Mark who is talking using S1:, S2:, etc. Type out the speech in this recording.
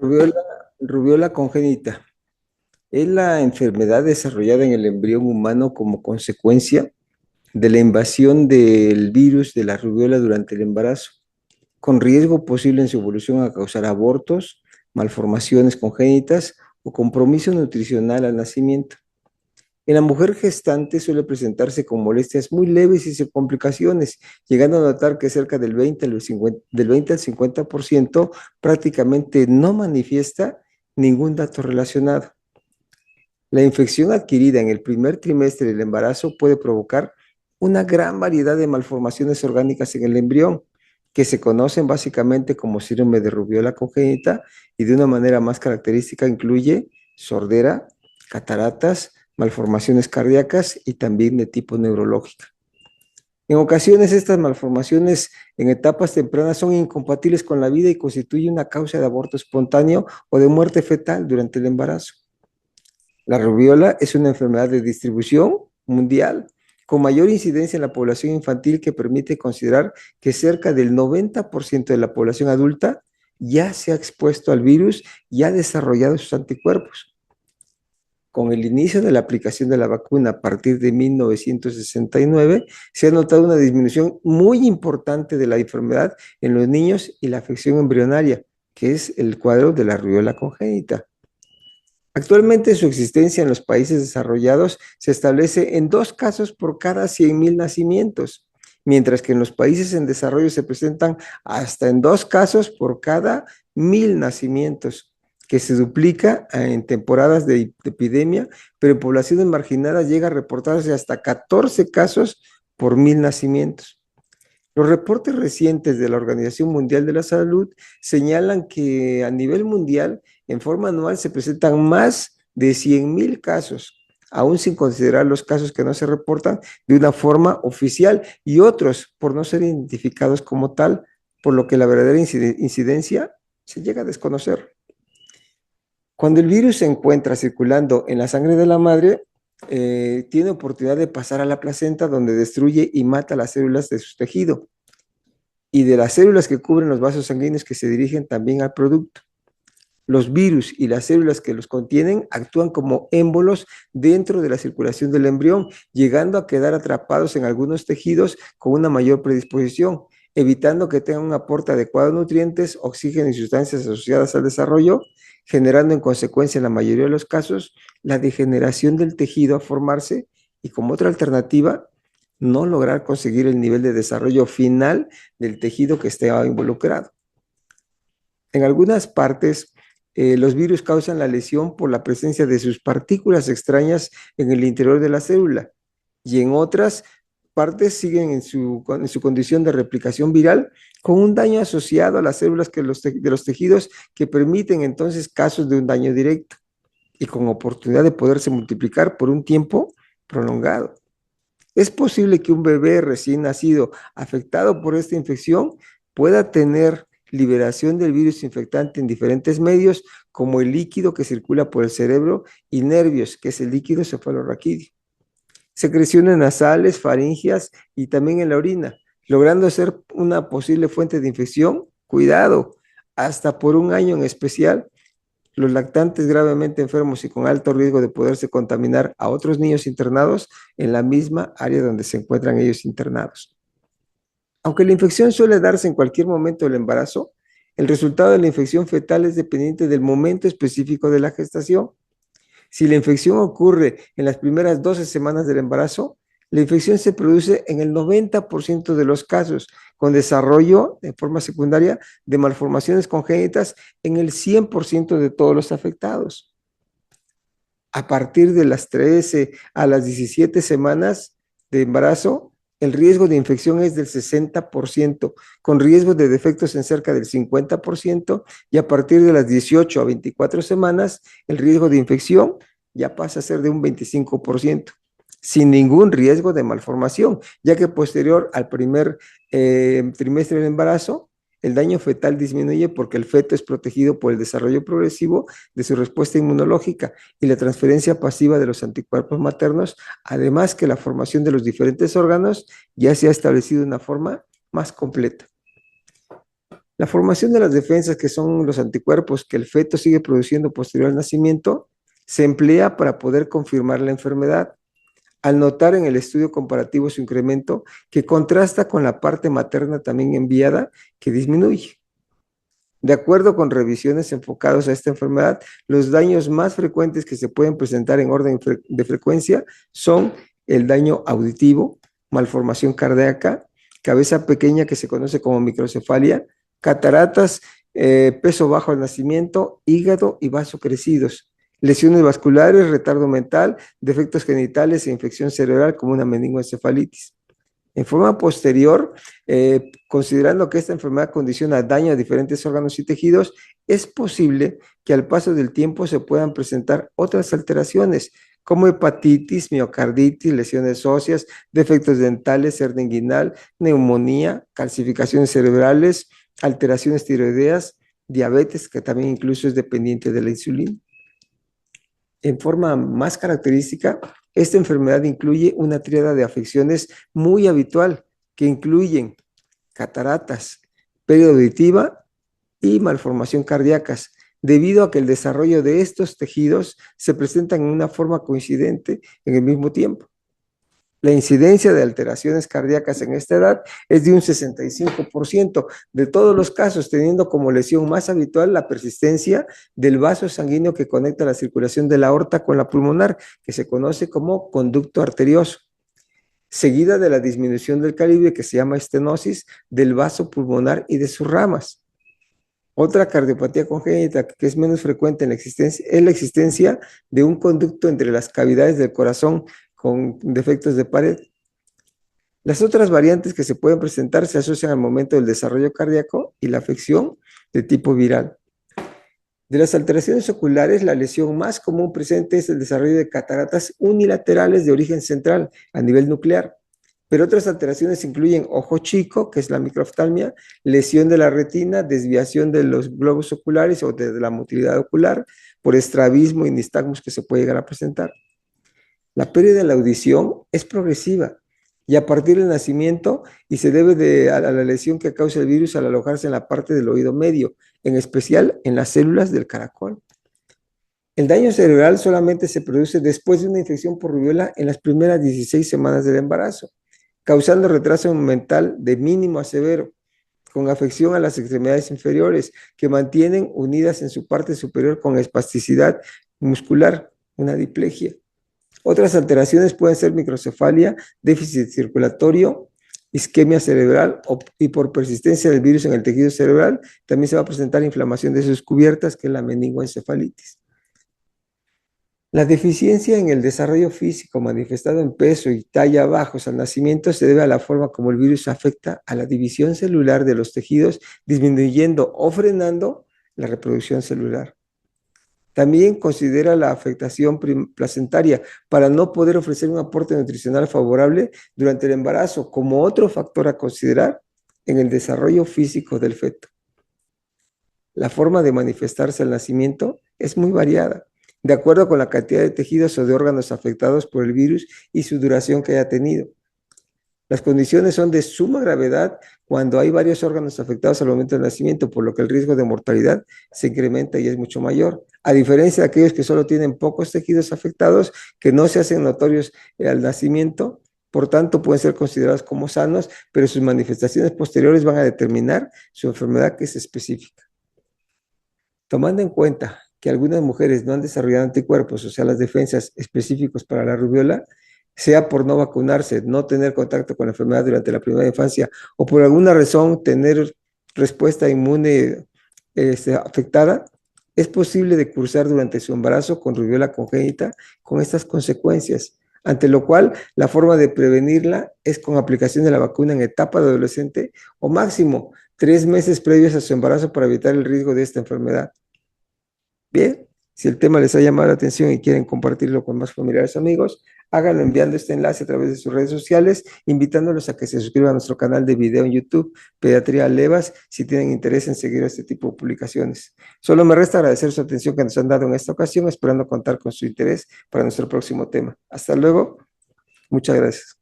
S1: Rubiola, rubiola congénita es la enfermedad desarrollada en el embrión humano como consecuencia de la invasión del virus de la rubiola durante el embarazo, con riesgo posible en su evolución a causar abortos, malformaciones congénitas o compromiso nutricional al nacimiento. En la mujer gestante suele presentarse con molestias muy leves y sin complicaciones, llegando a notar que cerca del 20 al 50% prácticamente no manifiesta ningún dato relacionado. La infección adquirida en el primer trimestre del embarazo puede provocar una gran variedad de malformaciones orgánicas en el embrión, que se conocen básicamente como síndrome de rubiola congénita y de una manera más característica incluye sordera, cataratas, malformaciones cardíacas y también de tipo neurológica. En ocasiones estas malformaciones en etapas tempranas son incompatibles con la vida y constituyen una causa de aborto espontáneo o de muerte fetal durante el embarazo. La rubiola es una enfermedad de distribución mundial con mayor incidencia en la población infantil, que permite considerar que cerca del 90% de la población adulta ya se ha expuesto al virus y ha desarrollado sus anticuerpos. Con el inicio de la aplicación de la vacuna a partir de 1969, se ha notado una disminución muy importante de la enfermedad en los niños y la afección embrionaria, que es el cuadro de la rubiola congénita. Actualmente su existencia en los países desarrollados se establece en 2 casos por cada 100.000 nacimientos, mientras que en los países en desarrollo se presentan hasta en 2 casos por cada 1.000 nacimientos, que se duplica en temporadas de epidemia, pero en poblaciones marginadas llega a reportarse hasta 14 casos por 1.000 nacimientos. Los reportes recientes de la Organización Mundial de la Salud señalan que a nivel mundial, en forma anual, se presentan más de 100.000 casos, aún sin considerar los casos que no se reportan de una forma oficial y otros por no ser identificados como tal, por lo que la verdadera incidencia se llega a desconocer. Cuando el virus se encuentra circulando en la sangre de la madre, tiene oportunidad de pasar a la placenta, donde destruye y mata las células de su tejido y de las células que cubren los vasos sanguíneos que se dirigen también al producto. Los virus y las células que los contienen actúan como émbolos dentro de la circulación del embrión, llegando a quedar atrapados en algunos tejidos con una mayor predisposición, evitando que tengan un aporte adecuado de nutrientes, oxígeno y sustancias asociadas al desarrollo, generando en consecuencia en la mayoría de los casos la degeneración del tejido a formarse y, como otra alternativa, no lograr conseguir el nivel de desarrollo final del tejido que esté involucrado. En algunas partes, los virus causan la lesión por la presencia de sus partículas extrañas en el interior de la célula, y en otras partes siguen en su condición de replicación viral, con un daño asociado a las células de los tejidos, que permiten entonces casos de un daño directo y con oportunidad de poderse multiplicar por un tiempo prolongado. Es posible que un bebé recién nacido afectado por esta infección pueda tener liberación del virus infectante en diferentes medios, como el líquido que circula por el cerebro y nervios, que es el líquido cefalorraquídeo, secreciones nasales, faringias y también en la orina, logrando ser una posible fuente de infección. Cuidado, hasta por un año en especial. Los lactantes gravemente enfermos y con alto riesgo de poderse contaminar a otros niños internados en la misma área donde se encuentran ellos internados. Aunque la infección suele darse en cualquier momento del embarazo, el resultado de la infección fetal es dependiente del momento específico de la gestación. Si la infección ocurre en las primeras 12 semanas del embarazo, la infección se produce en el 90% de los casos, con desarrollo de forma secundaria de malformaciones congénitas en el 100% de todos los afectados. A partir de las 13 a las 17 semanas de embarazo, el riesgo de infección es del 60%, con riesgos de defectos en cerca del 50%, y a partir de las 18 a 24 semanas, el riesgo de infección ya pasa a ser de un 25%, sin ningún riesgo de malformación, ya que posterior al primer trimestre del embarazo, el daño fetal disminuye porque el feto es protegido por el desarrollo progresivo de su respuesta inmunológica y la transferencia pasiva de los anticuerpos maternos, además que la formación de los diferentes órganos ya se ha establecido de una forma más completa. La formación de las defensas, que son los anticuerpos que el feto sigue produciendo posterior al nacimiento, se emplea para poder confirmar la enfermedad, al notar en el estudio comparativo su incremento que contrasta con la parte materna también enviada, que disminuye. De acuerdo con revisiones enfocadas a esta enfermedad, los daños más frecuentes que se pueden presentar en orden de frecuencia son el daño auditivo, malformación cardíaca, cabeza pequeña que se conoce como microcefalia, cataratas, peso bajo al nacimiento, hígado y vaso crecidos, lesiones vasculares, retardo mental, defectos genitales e infección cerebral como una meningoencefalitis. En forma posterior, considerando que esta enfermedad condiciona daño a diferentes órganos y tejidos, es posible que al paso del tiempo se puedan presentar otras alteraciones, como hepatitis, miocarditis, lesiones óseas, defectos dentales, hernia inguinal, neumonía, calcificaciones cerebrales, alteraciones tiroideas, diabetes, que también incluso es dependiente de la insulina. En forma más característica, esta enfermedad incluye una tríada de afecciones muy habitual que incluyen cataratas, pérdida auditiva y malformación cardíacas, debido a que el desarrollo de estos tejidos se presentan en una forma coincidente en el mismo tiempo. La incidencia de alteraciones cardíacas en esta edad es de un 65% de todos los casos, teniendo como lesión más habitual la persistencia del vaso sanguíneo que conecta la circulación de la aorta con la pulmonar, que se conoce como conducto arterioso, seguida de la disminución del calibre, que se llama estenosis del vaso pulmonar y de sus ramas. Otra cardiopatía congénita que es menos frecuente en la existencia es la existencia de un conducto entre las cavidades del corazón con defectos de pared. Las otras variantes que se pueden presentar se asocian al momento del desarrollo cardíaco y la afección de tipo viral. De las alteraciones oculares, la lesión más común presente es el desarrollo de cataratas unilaterales de origen central a nivel nuclear, pero otras alteraciones incluyen ojo chico, que es la microftalmia, lesión de la retina, desviación de los globos oculares o de la motilidad ocular, por estrabismo y nistagmus que se puede llegar a presentar. La pérdida de la audición es progresiva y a partir del nacimiento y se debe a la lesión que causa el virus al alojarse en la parte del oído medio, en especial en las células del caracol. El daño cerebral solamente se produce después de una infección por rubiola en las primeras 16 semanas del embarazo, causando retraso mental de mínimo a severo, con afección a las extremidades inferiores, que mantienen unidas en su parte superior con espasticidad muscular, una diplegia. Otras alteraciones pueden ser microcefalia, déficit circulatorio, isquemia cerebral y por persistencia del virus en el tejido cerebral también se va a presentar inflamación de sus cubiertas, que es la meningoencefalitis. La deficiencia en el desarrollo físico manifestado en peso y talla bajos al nacimiento se debe a la forma como el virus afecta a la división celular de los tejidos, disminuyendo o frenando la reproducción celular. También considera la afectación placentaria para no poder ofrecer un aporte nutricional favorable durante el embarazo como otro factor a considerar en el desarrollo físico del feto. La forma de manifestarse al nacimiento es muy variada, de acuerdo con la cantidad de tejidos o de órganos afectados por el virus y su duración que haya tenido. Las condiciones son de suma gravedad cuando hay varios órganos afectados al momento del nacimiento, por lo que el riesgo de mortalidad se incrementa y es mucho mayor, a diferencia de aquellos que solo tienen pocos tejidos afectados que no se hacen notorios al nacimiento, por tanto pueden ser considerados como sanos, pero sus manifestaciones posteriores van a determinar su enfermedad, que es específica. Tomando en cuenta que algunas mujeres no han desarrollado anticuerpos, o sea, las defensas específicos para la rubiola, sea por no vacunarse, no tener contacto con la enfermedad durante la primera infancia o por alguna razón tener respuesta inmune afectada, es posible de cursar durante su embarazo con rubiola congénita con estas consecuencias, ante lo cual la forma de prevenirla es con aplicación de la vacuna en etapa de adolescente o máximo 3 meses previos a su embarazo para evitar el riesgo de esta enfermedad. Bien, si el tema les ha llamado la atención y quieren compartirlo con más familiares o amigos, háganlo enviando este enlace a través de sus redes sociales, invitándolos a que se suscriban a nuestro canal de video en YouTube, Pediatría Levas, si tienen interés en seguir este tipo de publicaciones. Solo me resta agradecer su atención que nos han dado en esta ocasión, esperando contar con su interés para nuestro próximo tema. Hasta luego. Muchas gracias.